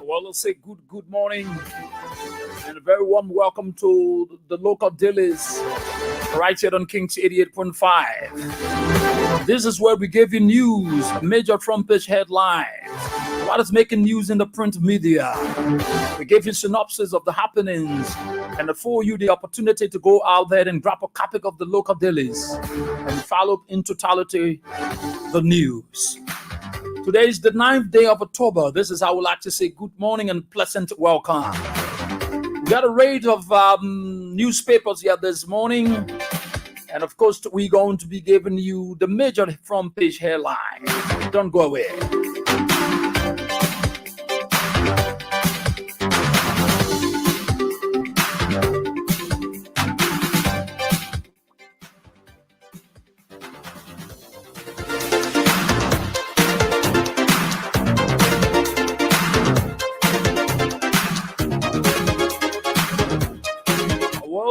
Well, let's say good morning and a very warm welcome to the local dailies right here on Kings 88.5. This is where we give you news, major front page headlines, what is making news in the print media. We give you synopsis of the happenings and afford you the opportunity to go out there and grab a copy of the local dailies and follow in totality the news. Today is the 9th day of October. This is how I would like to say good morning and pleasant welcome. We got a range of newspapers here this morning. And of course, we're going to be giving you the major front page headlines. Don't go away.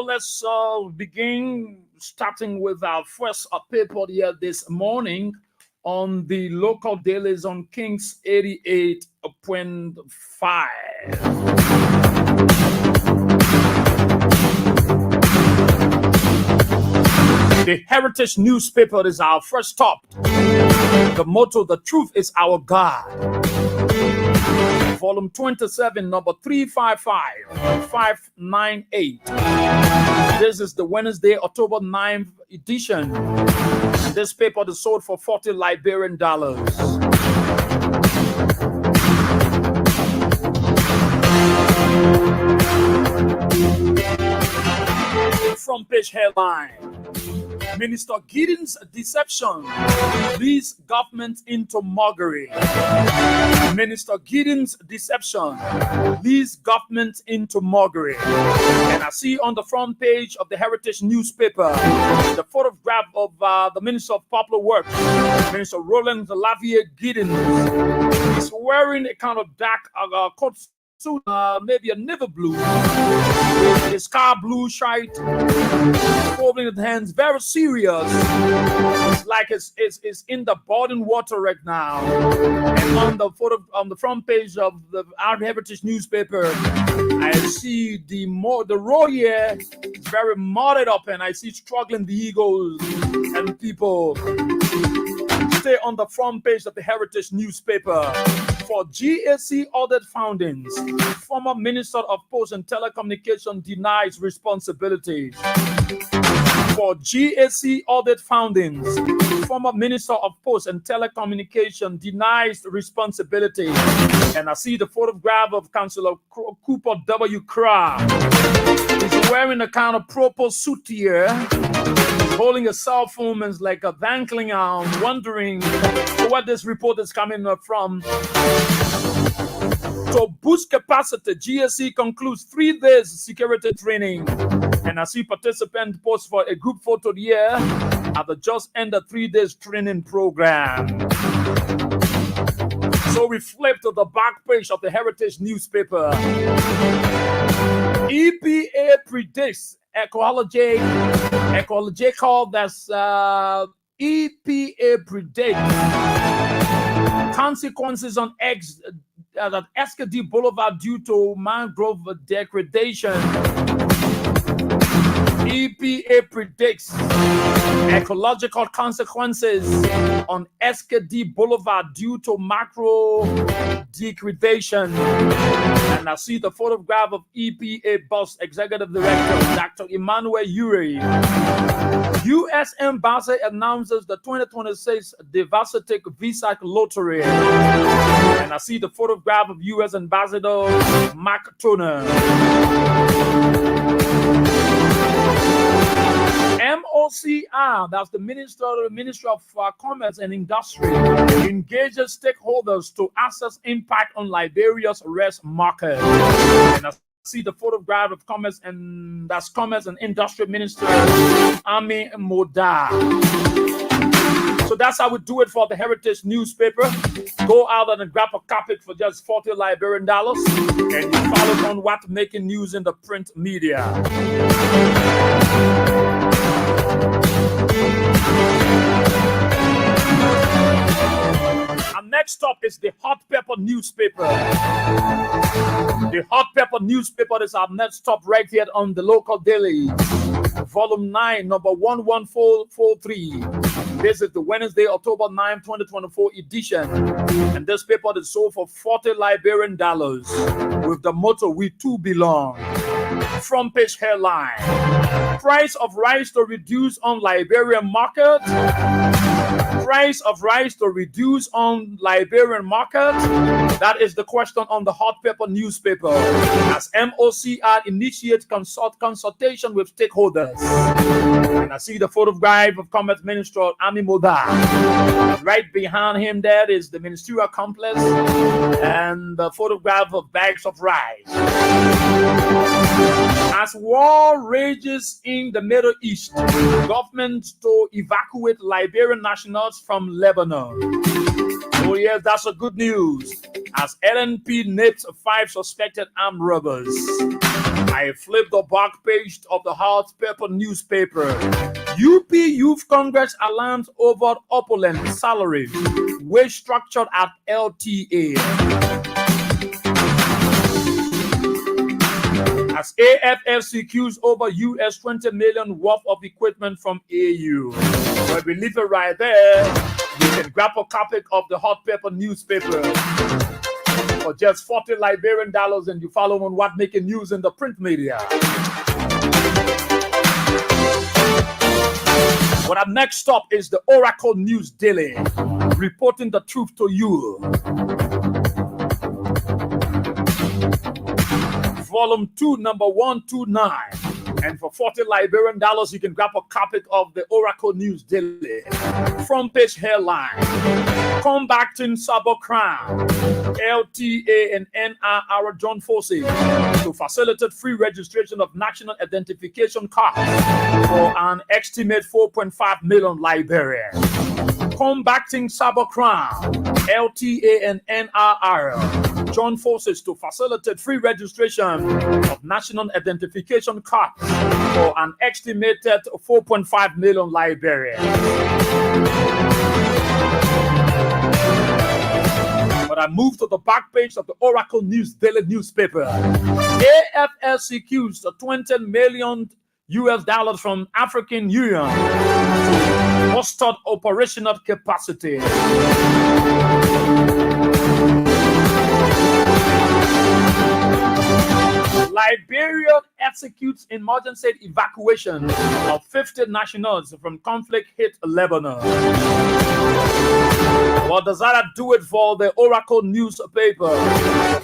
Let's begin starting with our first paper here this morning on the local dailies on Kings 88.5. The Heritage newspaper is our first stop. The motto, the truth is our God. Volume 27, number 355-598. This is the Wednesday, October 9th edition. This paper is sold for $40 Liberian. Front page headline. Minister Gideon's deception leads government into mockery. Minister Gideon's deception leads government into mockery. And I see on the front page of the Heritage newspaper the photograph of the Minister of Popular Works, Minister Roland Lavier Gideon. He's wearing a kind of dark coat suit, maybe a navy blue, a sky blue shirt, holding his hands, very serious. It's like it's in the boiling water right now. And on the front page of the Heritage newspaper, I see the road here is very modded up, and I see struggling vehicles and people. Stay on the front page of the Heritage newspaper. For GAC audit findings, former Minister of Post and Telecommunication denies responsibilities. For GAC audit findings, former Minister of Post and Telecommunication denies responsibility. And I see the photograph of Councillor Cooper W. Kra. He's wearing a kind of purple suit here, holding a cell phone and like a dangling arm, wondering what this report is coming from. To boost capacity, GSC concludes 3 days security training. And I see participants post for a group photo here at the just ended 3 days training program. So we flip to the back page of the Heritage newspaper. EPA predicts ecological, that's EPA predicts consequences on that SKD Boulevard due to mangrove degradation. EPA predicts ecological consequences on SKD Boulevard due to macro degradation. And I see the photograph of EPA Boss Executive Director Dr. Emmanuel Ure. U.S. Embassy announces the 2026 Diversity Visa Lottery. And I see the photograph of U.S. Ambassador Mark Toner. MOCR, that's the Ministry of Commerce and Industry, engages stakeholders to assess impact on Liberia's rice market. And I see the photograph of Commerce and Industry Minister Ami Moda. So that's how we do it for the Heritage newspaper. Go out and grab a copy for just $40 Liberian dollars, and you follow on what's making news in the print media. And next up is the Hot Pepper newspaper. The Hot Pepper newspaper is our next stop right here on the Localdaily, volume 9, number 11443. This is the Wednesday, October 9, 2024 edition. And this paper is sold for $40 Liberian dollars with the motto, "We too belong." Front page headline: Price of rice to reduce on Liberian market. Price of rice to reduce on Liberian market? That is the question on the Hot Pepper newspaper, as MOCR initiates consultation with stakeholders. And I see the photograph of Commerce Minister Ami Moda. Right behind him there is the ministerial complex and the photograph of bags of rice. As war rages in the Middle East, government to evacuate Liberian nationals from Lebanon. Oh yes, that's a good news. As LNP names 5 suspected armed robbers. I flipped the back page of the Hot Pepper newspaper. UP Youth Congress alarms over opulent salary, wage structure at LTA. As AFF secures over US 20 million worth of equipment from AU. Well, we leave it right there. You can grab a copy of the Hot Pepper newspaper for just $40 Liberian dollars, and you follow on what making news in the print media. What up next up is the Oracle News Daily, reporting the truth to you. Volume 2, number 129. And for $40 Liberian dollars, you can grab a copy of the Oracle News Daily. Front page headline: Combating cybercrime. LTA and NRR join forces to facilitate free registration of national identification cards for an estimated 4.5 million Liberians. Combating cybercrime. LTA and NRR join forces to facilitate free registration of national identification cards for an estimated 4.5 million Liberians. But I move to the back page of the Oracle News Daily newspaper. AFL secures $20 million from African Union to bolster operational capacity. Liberia executes emergency evacuation of 50 nationals from conflict-hit Lebanon. What does that do it for the Oracle newspaper?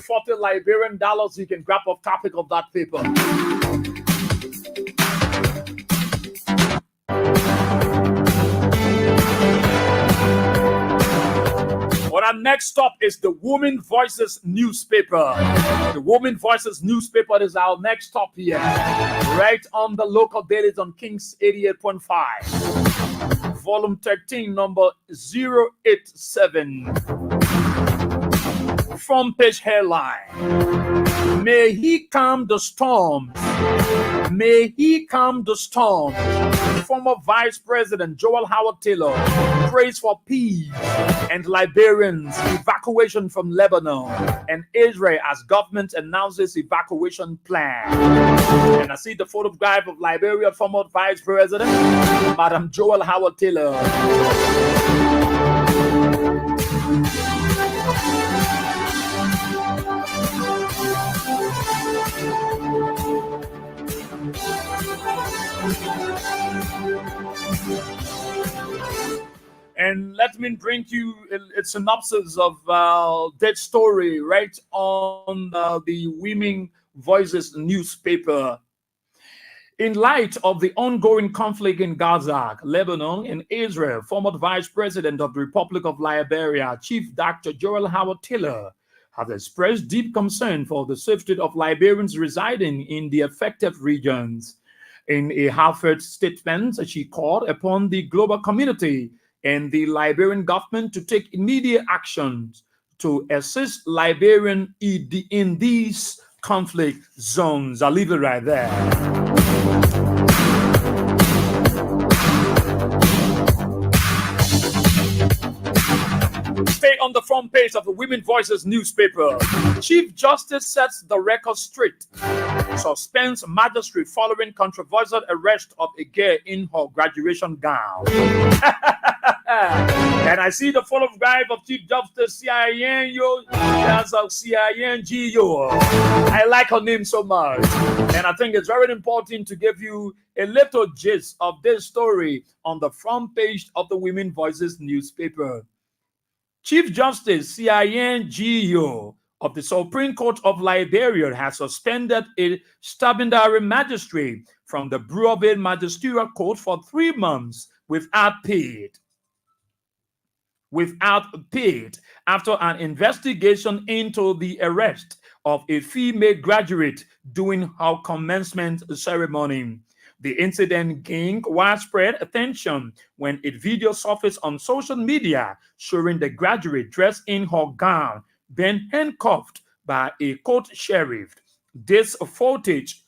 For $40 Liberian dollars, you can grab a copy of that paper. What our next stop is the Women Voices newspaper. The Women Voices newspaper is our next stop here, right on the Localdaily on Kings 88.5, volume 13, number 087. Front page headline: May he calm the storms. May he calm the storm. Former Vice President Joel Howard Taylor prays for peace and Liberians' evacuation from Lebanon and Israel as government announces evacuation plan. And I see the photograph of Liberia former Vice President Madam Joel Howard Taylor. And let me bring you a synopsis of that story right on the Women Voices newspaper. In light of the ongoing conflict in Gaza, Lebanon, and Israel, former Vice President of the Republic of Liberia, Chief Dr. Joel Howard Taylor, has expressed deep concern for the safety of Liberians residing in the affected regions. In a heartfelt statement, she called upon the global community and the Liberian government to take immediate actions to assist Liberian in these conflict zones. I'll leave it right there. Stay on the front page of the Women Voices newspaper. Chief Justice sets the record straight. Suspends magistrate following controversial arrest of a girl in her graduation gown. And I see the photograph of Chief Justice SIEH. That's SIEH. I like her name so much. And I think it's very important to give you a little gist of this story on the front page of the Women Voices newspaper. Chief Justice SIEH of the Supreme Court of Liberia has suspended a Stabindari magistrate from the BOYE-WEAH Magisterial Court for 3 months without paid after an investigation into the arrest of a female graduate during her commencement ceremony. The incident gained widespread attention when a video surfaced on social media showing the graduate dressed in her gown being handcuffed by a court sheriff. This footage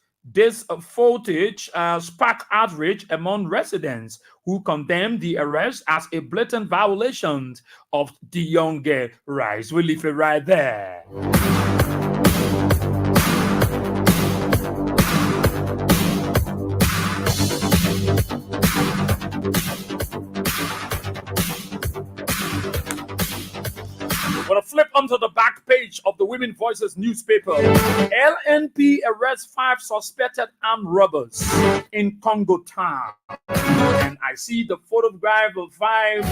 sparked outrage among residents who condemned the arrest as a blatant violation of the young girl rights. We'll leave it right there. When I flip onto the back page of the Women Voices newspaper, LNP arrests 5 suspected armed robbers in Congo town. And I see the photograph of 5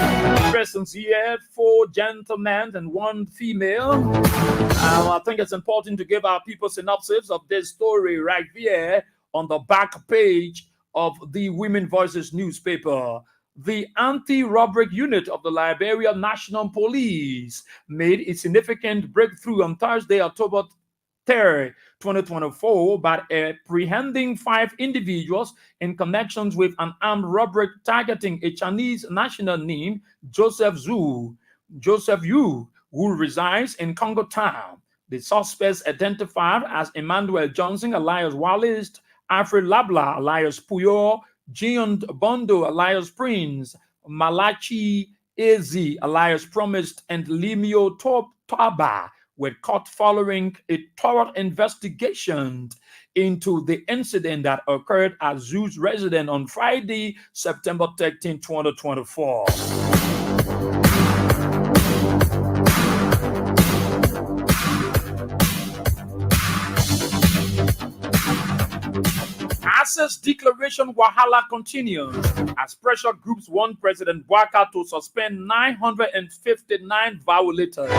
persons here, 4 gentlemen and 1 female. I think it's important to give our people synopsis of this story right here on the back page of the Women Voices newspaper. The anti-robbery unit of the Liberia National Police made a significant breakthrough on Thursday, October 3rd, 2024, by apprehending 5 individuals in connections with an armed robbery targeting a Chinese national named Joseph Yu, who resides in Congo town. The suspects identified as Emmanuel Johnson, alias Wallace, Alfred Labla, alias Puyo, Jeon Bondo, alias Prince, Malachi Ezi, alias Promised, and Limio Taba were caught following a thorough investigation into the incident that occurred at Zoo's residence on Friday, September 13, 2024. Access declaration wahala continues as pressure groups want President BOYE-WEAH to suspend 959 violators.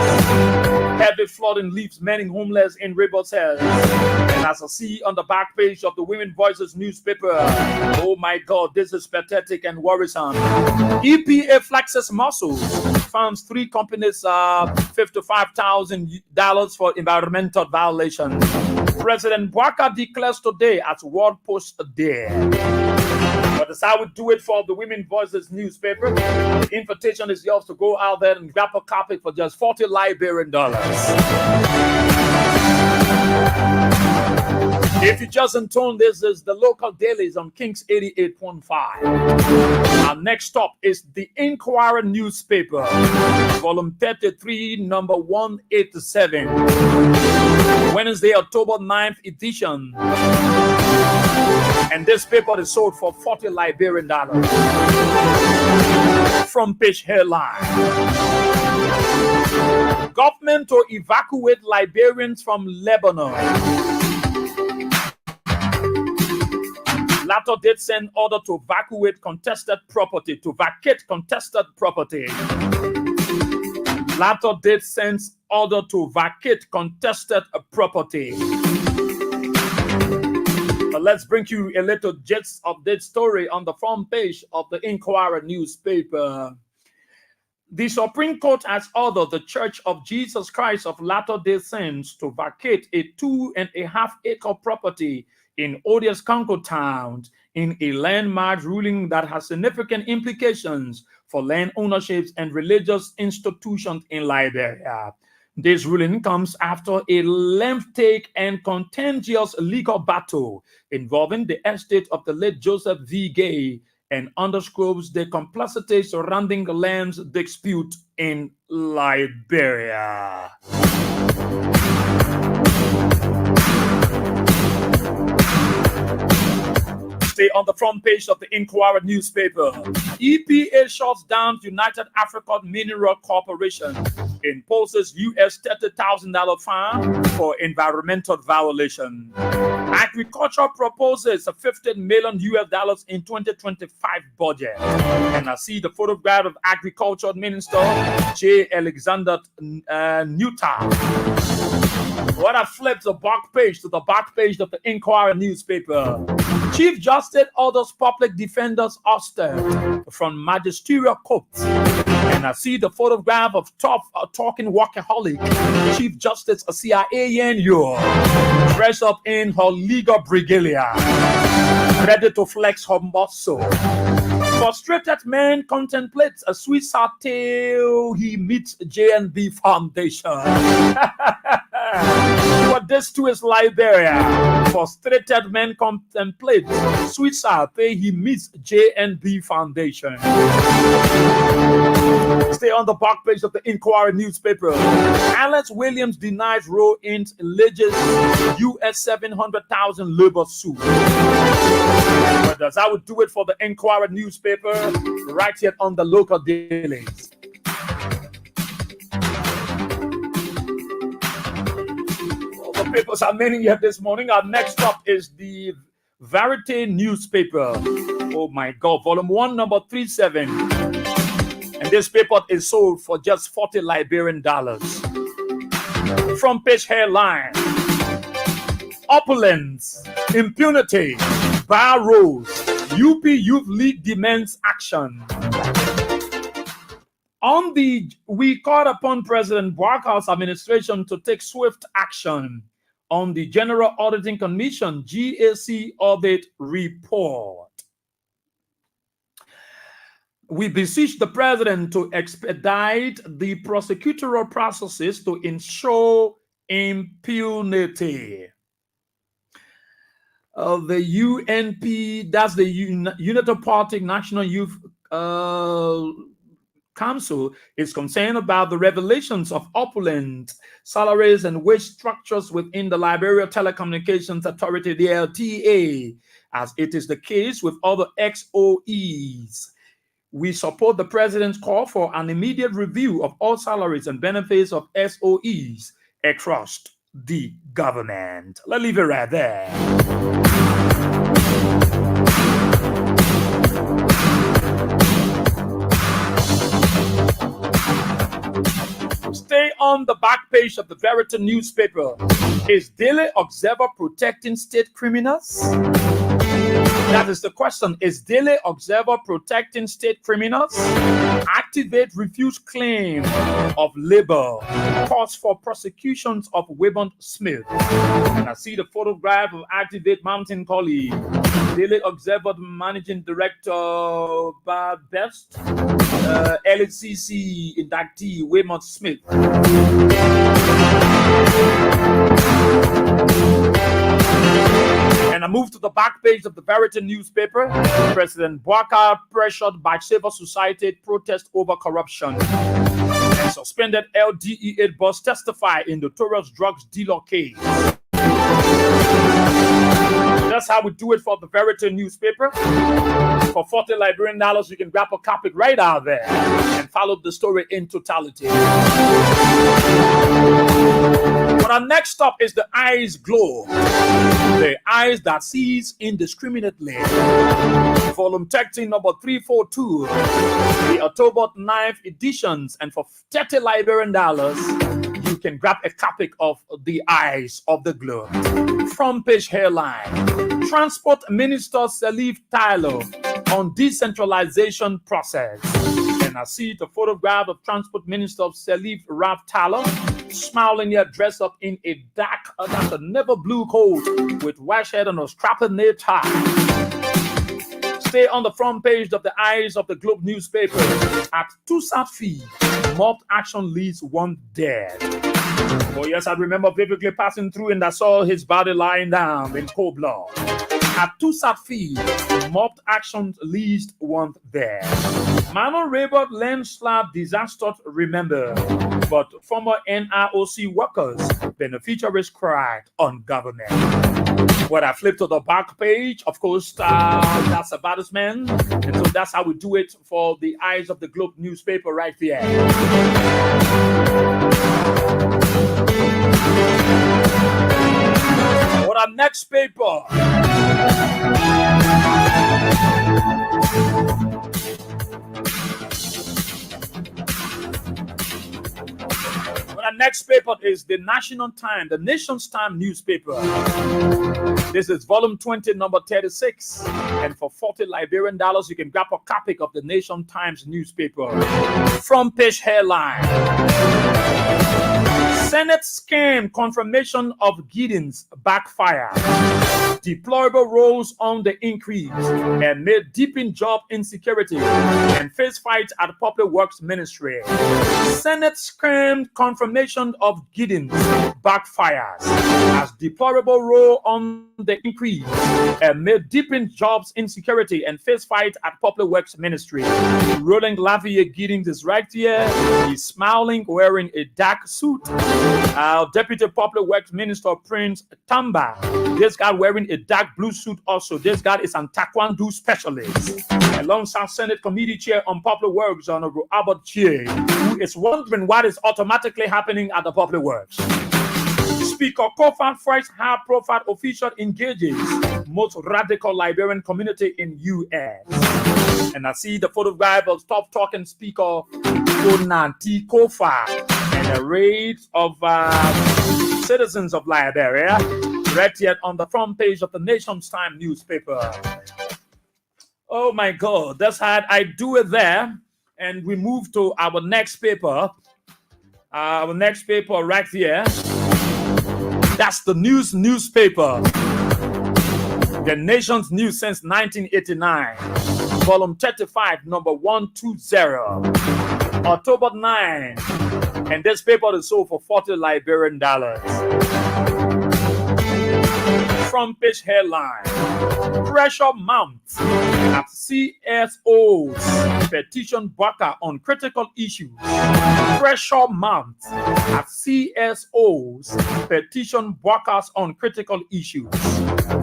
Heavy flooding leaves many homeless in Rebels Hill. And as I see on the back page of the Women Voices newspaper, oh my God, this is pathetic and worrisome. EPA flexes muscles, funds 3 companies $55,000 for environmental violations. President BOYE-WEAH declares today as World Post Day. But that's how we do it for the Women Voices newspaper. The invitation is yours to go out there and grab a copy for just $40 Liberian dollars. If you just tuned, this is the Local Dailies on Kings 88.5. Our next stop is the Inquirer newspaper, volume 33, number 187, Wednesday, October 9th edition. And this paper is sold for $40 Liberian dollars. From page headline: Government to evacuate Liberians from Lebanon. Latter date send order to vacate contested property. Latter date sends order to vacate contested property. But let's bring you a little gist of this story on the front page of the Inquirer newspaper. The Supreme Court has ordered the Church of Jesus Christ of Latter-day Saints to vacate a 2.5-acre property in odious Congo towns in a landmark ruling that has significant implications for land ownerships and religious institutions in Liberia. This ruling comes after a lengthy and contentious legal battle involving the estate of the late Joseph V. Gay and underscores the complexity surrounding the land dispute in Liberia. Stay on the front page of the Inquirer newspaper. EPA shuts down United African Mineral Corporation, imposes U.S. $30,000 fine for environmental violation. Agriculture proposes $15 million in 2025 budget. And I see the photograph of Agriculture Minister J. Alexander Newton. When I flip the back page to the back page of the Inquirer newspaper, Chief Justice orders public defenders ousted from magisterial courts. And I see the photograph of tough talking workaholic Chief Justice SIEH dressed up in her legal regalia, ready to flex her muscle. Frustrated man contemplates a suicide till he meets JNB Foundation. But this too is Liberia. Frustrated man contemplates suicide till he meets JNB Foundation. Stay on the back page of the Inquirer newspaper. Alex Williams denies role in alleges US $700,000 labor suit. But as I would do it for the Inquirer newspaper, right here on the Localdaily. The papers are many here this morning. Our next up is the Verite newspaper. Oh my God, volume 1, number 37. And this paper is sold for just $40 Liberian. Front page headline: Opulence, impunity, bar rolls. UP Youth League demands action. We called upon President Bouak's administration to take swift action on the General Auditing Commission GAC audit report. We beseech the president to expedite the prosecutorial processes to ensure impunity. The UNP, that's the United Party National Youth Council, is concerned about the revelations of opulent salaries and wage structures within the Liberia Telecommunications Authority, the LTA, as it is the case with other XOEs. We support the president's call for an immediate review of all salaries and benefits of SOEs across the government. Let's leave it right there. Stay on the back page of the Verite newspaper. Is Daily Observer protecting state criminals? That is the question. Is Daily Observer protecting state criminals? Activate refuse claim of labor. Calls for prosecutions of Webon Smith. And I see the photograph of Activate Mountain colleague, Daily Observer Managing Director Bad Best, LHCC inductee Webon Smith. And I move to the back page of the Verite newspaper. President Bouak pressured by civil society protest over corruption. And suspended LDE8 boss testify in notorious drugs dealer case. That's how we do it for the Verite newspaper. For $40 Liberian, you can grab a copy right out there and follow the story in totality. But our next stop is the eyes glow. The eyes that sees indiscriminately. Volume 13, number 342. The October 9th editions. And for $30 Liberian, you can grab a copy of The Eyes of the Globe. Front page headline: Transport Minister Salif Tyler on decentralization process. And I see the photograph of Transport Minister Salif Raf Tyler smiling yet dressed up in a dark, that's a never blue coat with white shirt and a strapped knee tie. Stay on the front page of the Eyes of the Globe newspaper. At Tusat Fee, mob action leads one dead. Oh yes, I remember vividly passing through and I saw his body lying down in cold blood. At Tusat Fee, mob action leads one dead. Manuel Raybert landslide disaster remembered, but former NROC workers beneficiaries cried on government. When I flip to the back page, of course, that's advertisement. And so that's how we do it for the Eyes of the Globe newspaper right there. For our next paper. The next paper is the National Time, the Nation's Time newspaper. This is volume 20, number 36. And for $40 Liberian, you can grab a copy of the Nation Times newspaper. Front page headline. Senate scam confirmation of Gideon's backfire. Deplorable roles on the increase and made deepen job insecurity and face fight at Public Works Ministry. Senate scam confirmation of Gideon's backfires as deplorable role on the increase and made deepen jobs insecurity and face fight at Public Works Ministry. Roland Lavier Gideons is right here. He's smiling, wearing a dark suit. Deputy Public Works Minister Prince Tamba. This guy wearing a dark blue suit also. This guy is an Taekwondo specialist. Alongside Senate Committee Chair on Public Works, Honorable Albert Chie, who is wondering what is automatically happening at the Public Works. Speaker Kofa Fried's high-profile official engages most radical Liberian community in U.S. And I see the photograph of top-talking Speaker Konanti Kofa and a raid of citizens of Liberia right here on the front page of the Nation's Time newspaper. Oh my God, that's how I do it there. And we move to our next paper. Our next paper right here. That's the newspaper. The Nation's News since 1989. Volume 35, number 120. October 9. And this paper is sold for $40 Liberian. Front page headline. Pressure mounts at CSOs petition Baka on critical issues. Pressure mounts at CSOs petition Bakas on critical issues.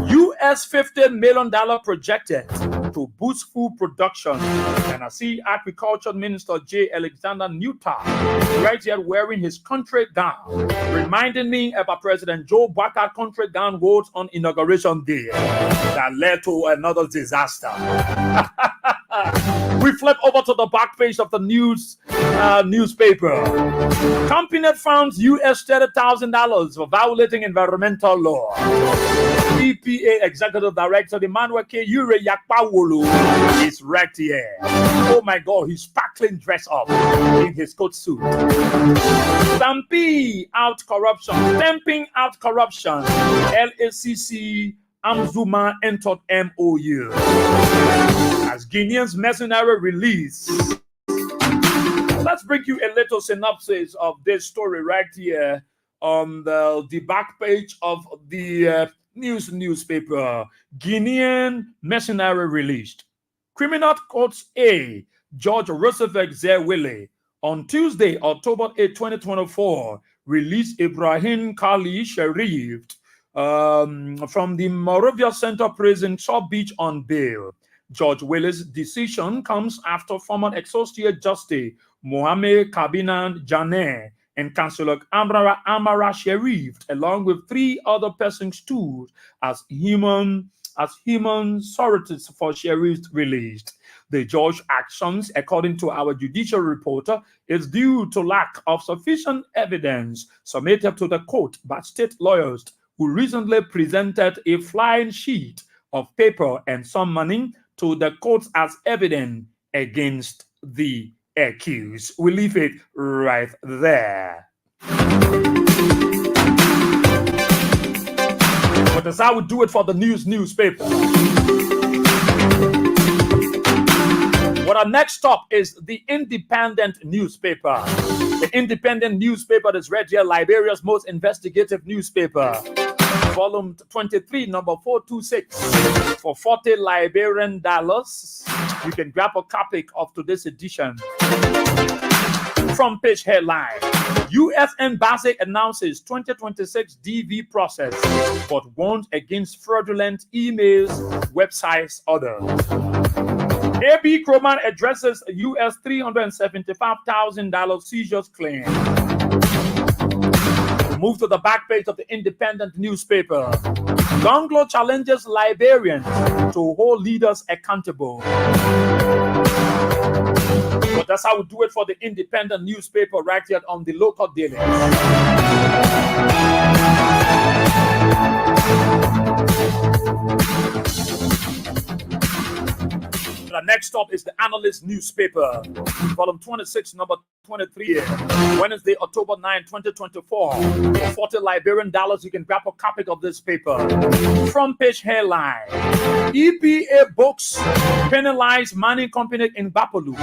US $50 million projected to boost food production. And I see Agriculture Minister J. Alexander Newton right here wearing his country gown, reminding me about President Joe Baka's country gown words on Inauguration Day that led to another disaster. We flip over to the back page of the newspaper. Company found US $30,000 for violating environmental law. EPA Executive Director Emmanuel K. Ure Yakpawolo is right here. Oh my God, he's sparkling dressed up in his coat suit. Stamping out corruption. LACC Amzuma entered MOU. As Guineans mercenary release. Let's bring you a little synopsis of this story right here on the back page of the newspaper. Guinean mercenary released. Criminal Courts A. Judge Roosevelt Zewile on Tuesday, October 8, 2024, released Ibrahim Kali Sharif from the Morovia Center Prison, Short Beach on bail. Judge Willis' decision comes after former Associate Justice Mohamed Kabinan Janet and Councillor Amara Sharif, along with 3 other persons, stood as human sureties for Sharif's released. The judge's actions, according to our judicial reporter, is due to lack of sufficient evidence submitted to the court by state lawyers who recently presented a flying sheet of paper and some money to the court as evidence against the accused. We leave it right there. But that's how we do it for the newspaper. What our next stop is the Independent newspaper. The Independent newspaper is read here, Liberia's most investigative newspaper. Volume 23, number 426. For $40 Liberian dollars, you can grab a copy of today's edition. Front page headline: U.S. Embassy announces 2026 DV process, but warns against fraudulent emails, websites, others. A.B. Kroman addresses U.S. $375,000 seizures claim. Move to the back page of the Independent newspaper. Gonglo challenges Liberians to hold leaders accountable. But that's how we do it for the Independent newspaper right here on the Localdaily. The next stop is the Analyst newspaper, volume 26, number 23, Wednesday, October 9, 2024. For $40 Liberian dollars, you can grab a copy of this paper. Front page headline: EPA books penalize mining company in Bapolu.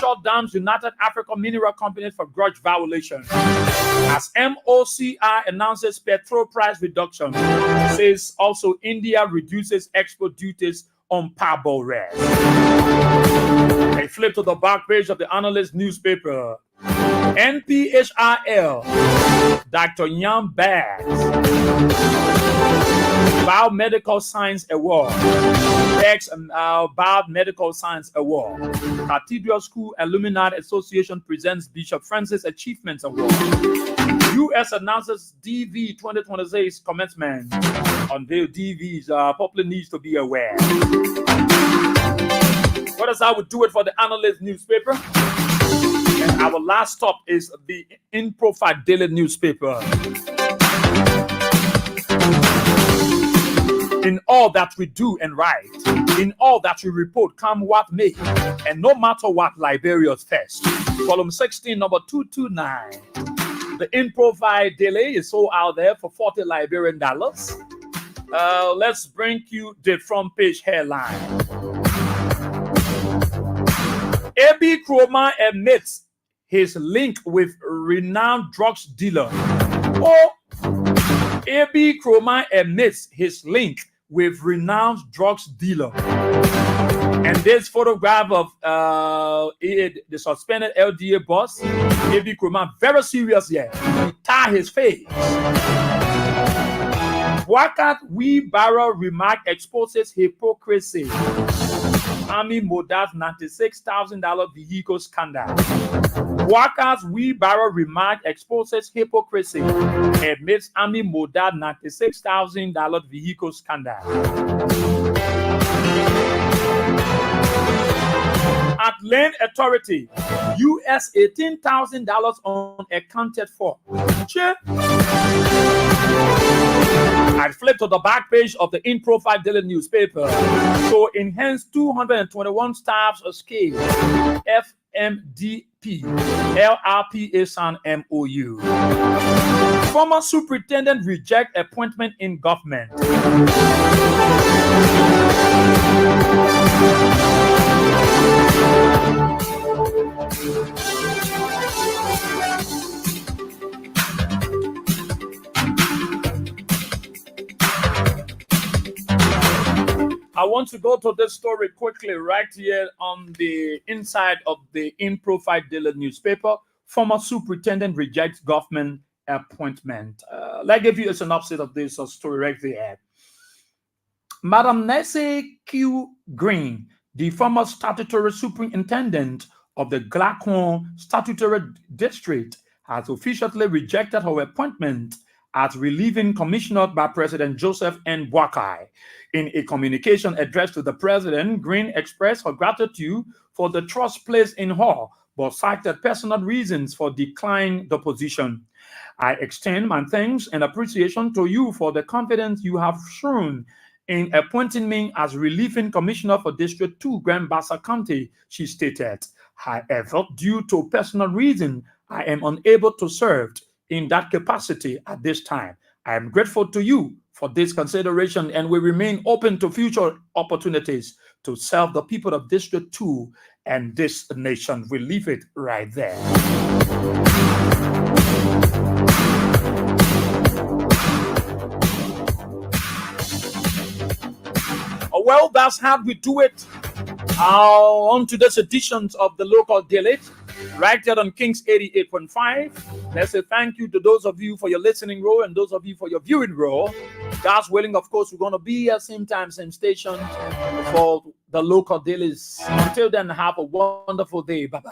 Shut down United African Mineral Company for grudge violation. As MOCI announces petrol price reduction, says also India reduces export duties on parboiled rice. I flip to the back page of the Analyst newspaper. NPHRL, Dr. Yam Bags, Biomedical Science Award. Bags Biomedical Science Award. Cathedral School Alumni Association presents Bishop Francis Achievements Award. U.S. announces DV 2026 commencement. Unveil DVs, public needs to be aware. What is how we do it for the Analyst newspaper? And our last stop is the In Profile Daily newspaper. In all that we do and write, in all that we report, come what may, and no matter what, Liberia's first. Volume 16, number 229. The In Profile Daily is sold out there for $40 Liberian dollars. Let's bring you the front page headline. A.B. Kroman admits his link with renowned drugs dealer. A.B. Kroman admits his link with renowned drugs dealer. And this photograph of the suspended LDA boss, A.B. Kroman, very serious here. He tie his face. BOYE-WEAH remark exposes hypocrisy. Army Moda's $96,000 vehicle scandal. BOYE-WEAH remark exposes hypocrisy amidst Army Moda $96,000 vehicle scandal. At Land Authority, US $18,000 unaccounted for. Check. I flip to the back page of the In Profile Daily newspaper. So enhance 221 staffs scale. FMDP. LRPA San MOU. Former superintendent reject appointment in government. I want to go to this story quickly right here on the inside of the In Profile Daily newspaper. Former superintendent rejects government appointment. Let's give you a synopsis of this story right there. Madam Nessie Q. Green, the former statutory superintendent of the Glacon Statutory District, has officially rejected her appointment as relieving commissioner by President Joseph N. Boakai. In a communication addressed to the president, Green expressed her gratitude for the trust placed in her, but cited personal reasons for declining the position. I extend my thanks and appreciation to you for the confidence you have shown in appointing me as relieving commissioner for District 2, Grand Bassa County, she stated. However, due to personal reasons, I am unable to serve in that capacity at this time. I am grateful to you for this consideration, and we remain open to future opportunities to serve the people of District 2 and this nation. We leave it right there. Well, that's how we do it on today's editions of the Local Daily, right there on Kings 88.5. Let's say thank you to those of you for your listening role and those of you for your viewing role. God's willing, of course, we're going to be at same time, same station for the Local Dailies. Until then, have a wonderful day. Bye-bye.